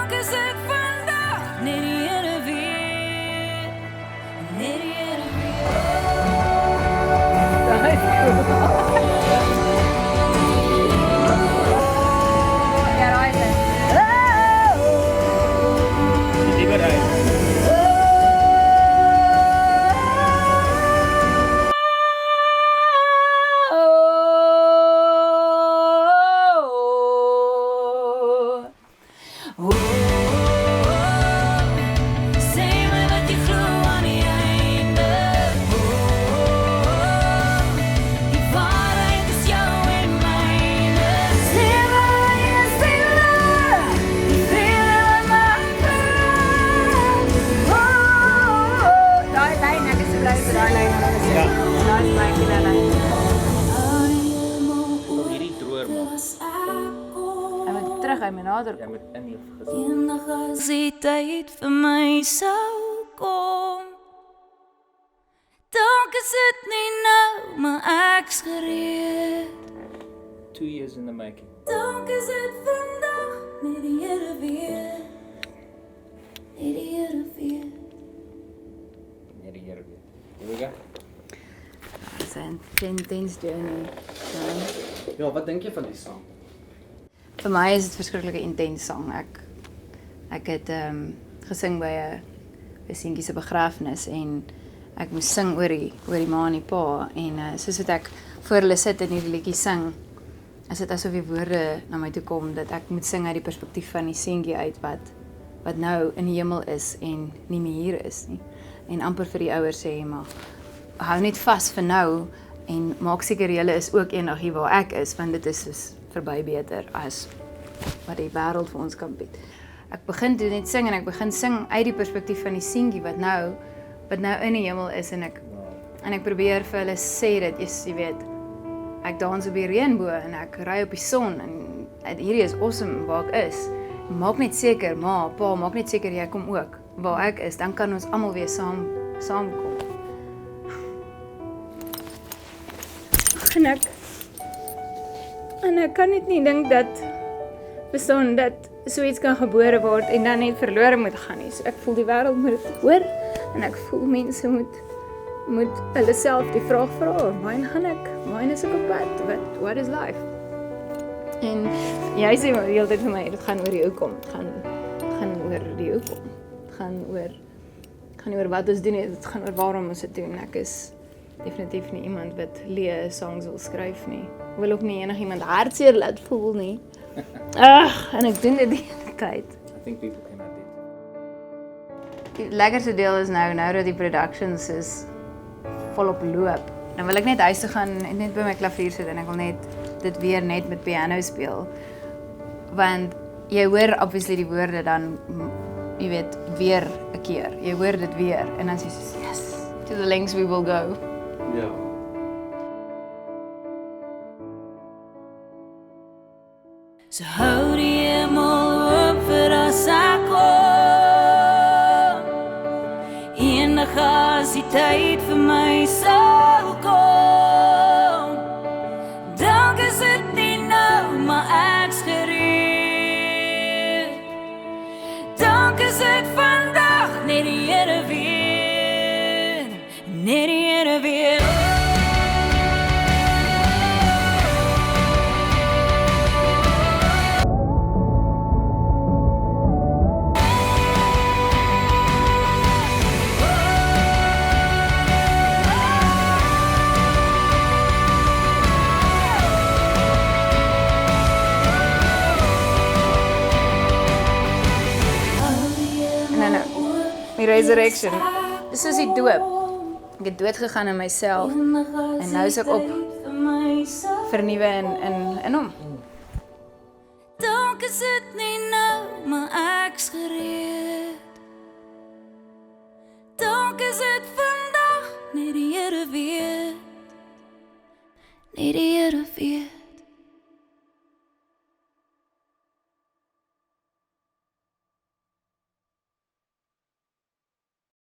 Dank is dit vandag, net die Here weet. Net die Here Jy moet in jou gesit. Eendag as die tyd vir my sou kom, dalk is dit nie nou, maar ek's gereed. 2 years in the making. Dalk is dit vandag, net die Here weet. Net die Here weet. Net die Here weet. Here we go. It's an intense journey. Ja, wat dink jy van die sang? Vir my is dit verskriklike intens sang. Ek het gesing by 'n seentjie se begrafnis en ek moes sing oor die ma en die pa en soos wat ek voor hulle sit en hierdie liedjie sing, is dit asof die woorde na my toe kom dat ek moet sing uit die perspektief van die seentjie uit wat nou in die hemel is en nie meer hier is nie. En amper vir die ouers sê, maar hou net vas vir nou en maak seker julle is ook eendag hier waar ek is, want dit is soos verby beter as wat die wêreld vir ons kan bied. Ek begin toe net sing en ek begin sing uit die perspektief van die seentjie wat nou in die hemel is en ek probeer vir hulle sê dit, jy weet, ek dans op die reënboog en ek ry op die son en hierdie is awesome waar ek is. Maak net seker, ma, pa, maak net seker jy kom ook waar ek is, dan kan ons almal weer saamkom. En ek kan net nie dink dat bestaan dat so iets kan gebore word en dan net verlore moet gaan nie. So ek voel die wêreld moet dit hoor en ek voel mense moet hulle self die vraag vra, waarheen gaan ek? Waarheen is ek op pad? What is life? En jy sê maar die hele tyd vir my, dit gaan oor die hoekom, dit gaan oor die hoekom. Dit gaan oor wat ons doen, dit gaan oor waarom ons dit doen. Ek is definitief nie iemand wat leë songs wil skryf nie. Ek wil ook nie enigiemand hartseer laat voel nie. En ek doen dit die hele tyd. I think people can add Die lekkerste deel is nou dat die productions is volop loop. Dan wil ek net huis toe gaan en net by my klavier sit en ek wil net dit weer net met piano speel. Want jy hoor obviously die woorde dan, jy weet, weer 'n keer. Jy hoor dit weer en dan sê jy, yes, to the lengths we will go. Ja. So hou die hemel oop vir as ek kom. Eendag as die tyd vir my sal kom, dalk is dit nie nou, maar ek's gereed. Dalk is dit vandag, net die Here weet. Net die Here weet. Die resurrection, dis soos die doop. Ek het dood gegaan in myself en nou is ek op vernuwe in hom. Dalk is dit nie nou, maar ek's gereed. Dalk is dit vandag, net die Here weet. Net die Here